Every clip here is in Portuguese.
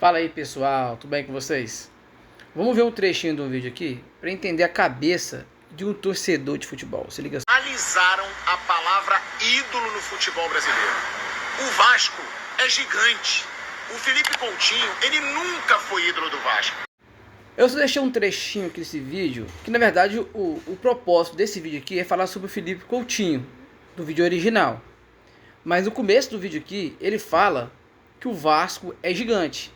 Fala aí pessoal, tudo bem com vocês? Vamos ver um trechinho de um vídeo aqui para entender a cabeça de um torcedor de futebol. Se liga. Analisaram a palavra ídolo no futebol brasileiro. O Vasco é gigante. O Felipe Coutinho, ele nunca foi ídolo do Vasco. Eu só deixei um trechinho aqui desse vídeo, que na verdade o propósito desse vídeo aqui é falar sobre o Felipe Coutinho, do vídeo original. Mas no começo do vídeo aqui, ele fala que o Vasco é gigante.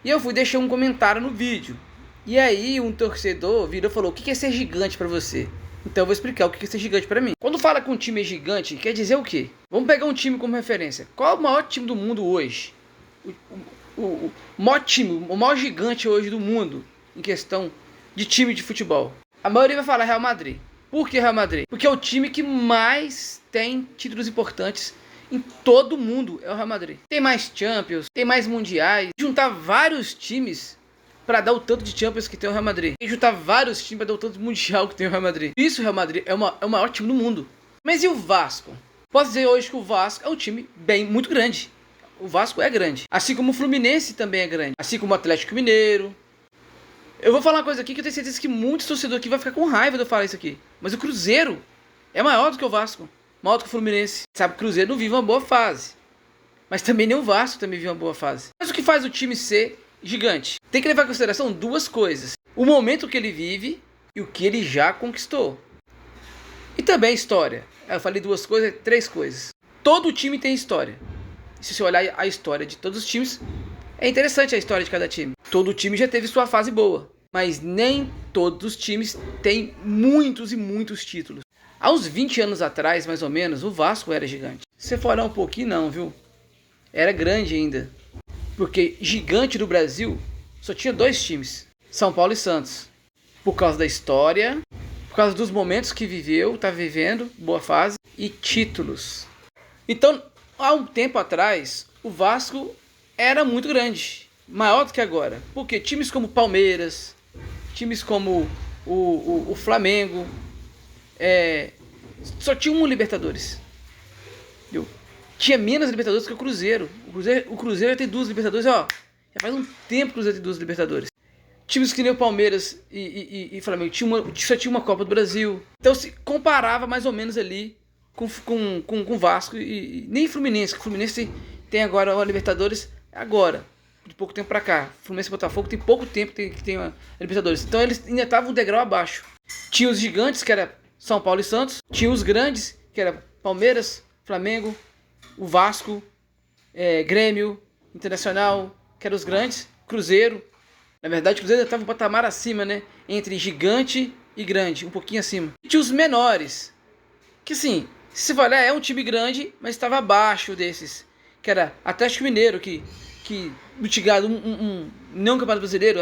E eu fui deixar um comentário no vídeo. E aí um torcedor virou e falou: o que é ser gigante pra você? Então eu vou explicar o que é ser gigante pra mim. Quando fala que um time é gigante, quer dizer o quê? Vamos pegar um time como referência. Qual é o maior time do mundo hoje? O maior time, o maior gigante hoje do mundo em questão de time de futebol. A maioria vai falar Real Madrid. Por que Real Madrid? Porque é o time que mais tem títulos importantes em todo o mundo, é o Real Madrid. Tem mais Champions, tem mais Mundiais. Juntar vários times para dar o tanto de Champions que tem o Real Madrid. E juntar vários times para dar o tanto de Mundial que tem o Real Madrid. Isso, o Real Madrid é o maior time do mundo. Mas e o Vasco? Posso dizer hoje que o Vasco é um time muito grande. O Vasco é grande. Assim como o Fluminense também é grande. Assim como o Atlético Mineiro. Eu vou falar uma coisa aqui que eu tenho certeza que muitos torcedores aqui vão ficar com raiva de eu falar isso aqui. Mas o Cruzeiro é maior do que o Vasco. Maior do que o Fluminense. Sabe que o Cruzeiro não vive uma boa fase. Mas também nem o Vasco também vive uma boa fase. Mas o que faz o time ser gigante? Tem que levar em consideração duas coisas. O momento que ele vive e o que ele já conquistou. E também a história. Eu falei duas coisas, três coisas. Todo time tem história. E se você olhar a história de todos os times, é interessante a história de cada time. Todo time já teve sua fase boa. Mas nem todos os times têm muitos e muitos títulos. Há uns 20 anos atrás, mais ou menos, o Vasco era gigante. Se você for olhar um pouquinho, não, viu? Era grande ainda. Porque gigante do Brasil só tinha dois times. São Paulo e Santos. Por causa da história, por causa dos momentos que viveu, tá vivendo, boa fase, e títulos. Então, há um tempo atrás, o Vasco era muito grande. Maior do que agora. Porque times como Palmeiras, times como o Flamengo, só tinha um Libertadores. Viu? Tinha menos Libertadores que o Cruzeiro. O Cruzeiro já tem duas Libertadores, ó. Já faz um tempo que o Cruzeiro tem duas Libertadores. Times que nem o Palmeiras e Flamengo só tinha uma Copa do Brasil. Então se comparava mais ou menos ali com o Vasco e nem Fluminense. Que o Fluminense tem agora a Libertadores agora. De pouco tempo pra cá. Fluminense e Botafogo tem pouco tempo que tem a Libertadores. Então eles ainda estavam um degrau abaixo. Tinha os gigantes, que era São Paulo e Santos. Tinha os grandes, que era Palmeiras, Flamengo, o Vasco, Grêmio, Internacional, que eram os grandes. Cruzeiro. Na verdade, o Cruzeiro estava um patamar acima, né? Entre gigante e grande, um pouquinho acima. E tinha os menores. Que assim, se você for olhar, é um time grande, mas estava abaixo desses. Que era Atlético Mineiro, que mitigado não campeonato brasileiro,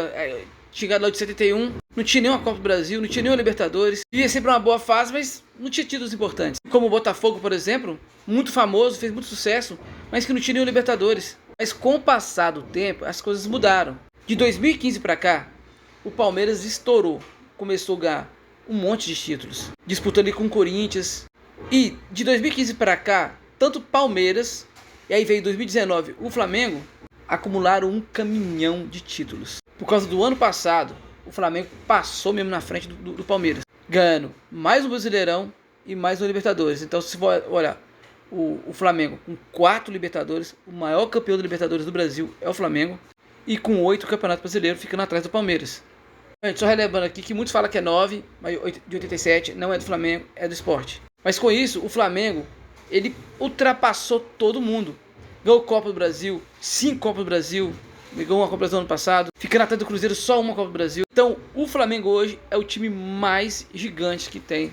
chegado lá de 71, não tinha nenhuma Copa do Brasil, não tinha nenhuma Libertadores, vivia sempre uma boa fase, mas não tinha títulos importantes. Como o Botafogo, por exemplo, muito famoso, fez muito sucesso, mas que não tinha nenhum Libertadores. Mas com o passar do tempo, as coisas mudaram. De 2015 para cá, o Palmeiras estourou, começou a ganhar um monte de títulos, disputando ali com o Corinthians. E de 2015 para cá, tanto o Palmeiras, e aí veio 2019 o Flamengo, acumularam um caminhão de títulos. Por causa do ano passado, o Flamengo passou mesmo na frente do Palmeiras, ganhando mais um Brasileirão e mais um Libertadores. Então, se for olhar o Flamengo com 4 Libertadores, o maior campeão da Libertadores do Brasil é o Flamengo, e com 8 campeonatos brasileiros, ficando atrás do Palmeiras. Gente, só relevando aqui que muitos falam que é 9, mas de 87 não é do Flamengo, é do Sport. Mas com isso, o Flamengo, ele ultrapassou todo mundo. Ganhou Copa do Brasil, 5 Copas do Brasil, ganhou uma Copa do Brasil no ano passado, ficando atrás do Cruzeiro só uma Copa do Brasil. Então o Flamengo hoje é o time mais gigante que tem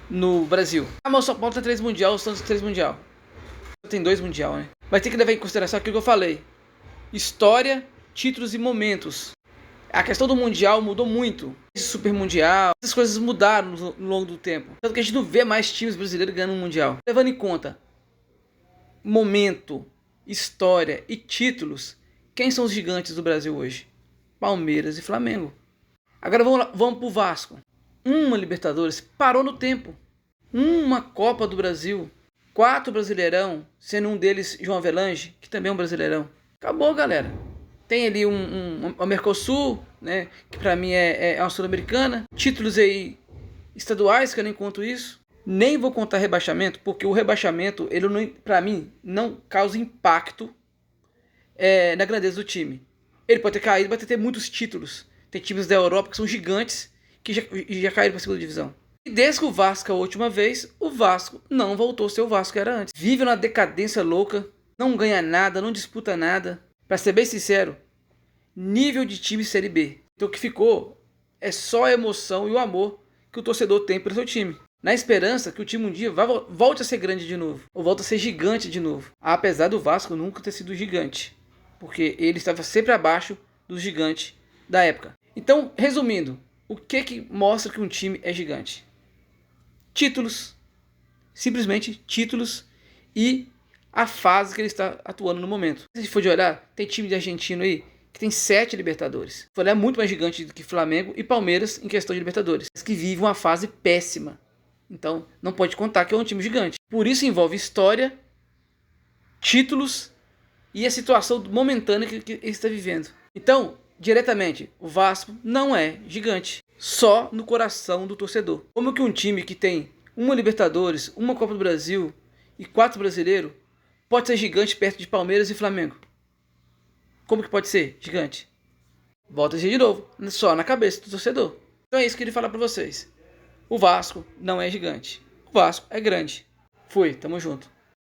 no Brasil. Ah, mas o São Paulo tem 3 Mundial, o Santos tem 3 Mundial. Tem 2 Mundial, né? Mas tem que levar em consideração aquilo que eu falei. História, títulos e momentos. A questão do Mundial mudou muito. Esse Super Mundial, essas coisas mudaram no longo do tempo. Tanto que a gente não vê mais times brasileiros ganhando um Mundial. Levando em conta momento, história e títulos, quem são os gigantes do Brasil hoje? Palmeiras e Flamengo. Agora vamos pro Vasco. Uma Libertadores parou no tempo. Uma Copa do Brasil. 4 Brasileirão, sendo um deles João Avelange, que também é um Brasileirão. Acabou, galera. Tem ali o Mercosul, né, que pra mim é uma Sul-Americana. Títulos aí estaduais, que eu nem conto isso. Nem vou contar rebaixamento, porque o rebaixamento, ele não, pra mim, não causa impacto na grandeza do time. Ele pode ter caído, pode ter muitos títulos. Tem times da Europa que são gigantes, que já caíram pra segunda divisão. E desde que o Vasco a última vez, o Vasco não voltou a ser o Vasco que era antes. Vive uma decadência louca, não ganha nada, não disputa nada. Pra ser bem sincero, nível de time Série B. Então o que ficou é só a emoção e o amor que o torcedor tem pelo seu time. Na esperança que o time um dia volte a ser grande de novo. Ou volte a ser gigante de novo. Apesar do Vasco nunca ter sido gigante. Porque ele estava sempre abaixo do gigante da época. Então, resumindo, o que mostra que um time é gigante? Títulos. Simplesmente títulos e a fase que ele está atuando no momento. Se a gente for de olhar, tem time de argentino aí que tem 7 Libertadores. Foi olhar muito mais gigante do que Flamengo e Palmeiras em questão de Libertadores. Que vive uma fase péssima. Então, não pode contar que é um time gigante. Por isso envolve história, títulos e a situação momentânea que ele está vivendo. Então, diretamente, o Vasco não é gigante. Só no coração do torcedor. Como que um time que tem uma Libertadores, uma Copa do Brasil e 4 brasileiros pode ser gigante perto de Palmeiras e Flamengo? Como que pode ser gigante? Volta a dizer de novo, só na cabeça do torcedor. Então é isso que eu queria falar pra vocês. O Vasco não é gigante. O Vasco é grande. Fui, tamo junto.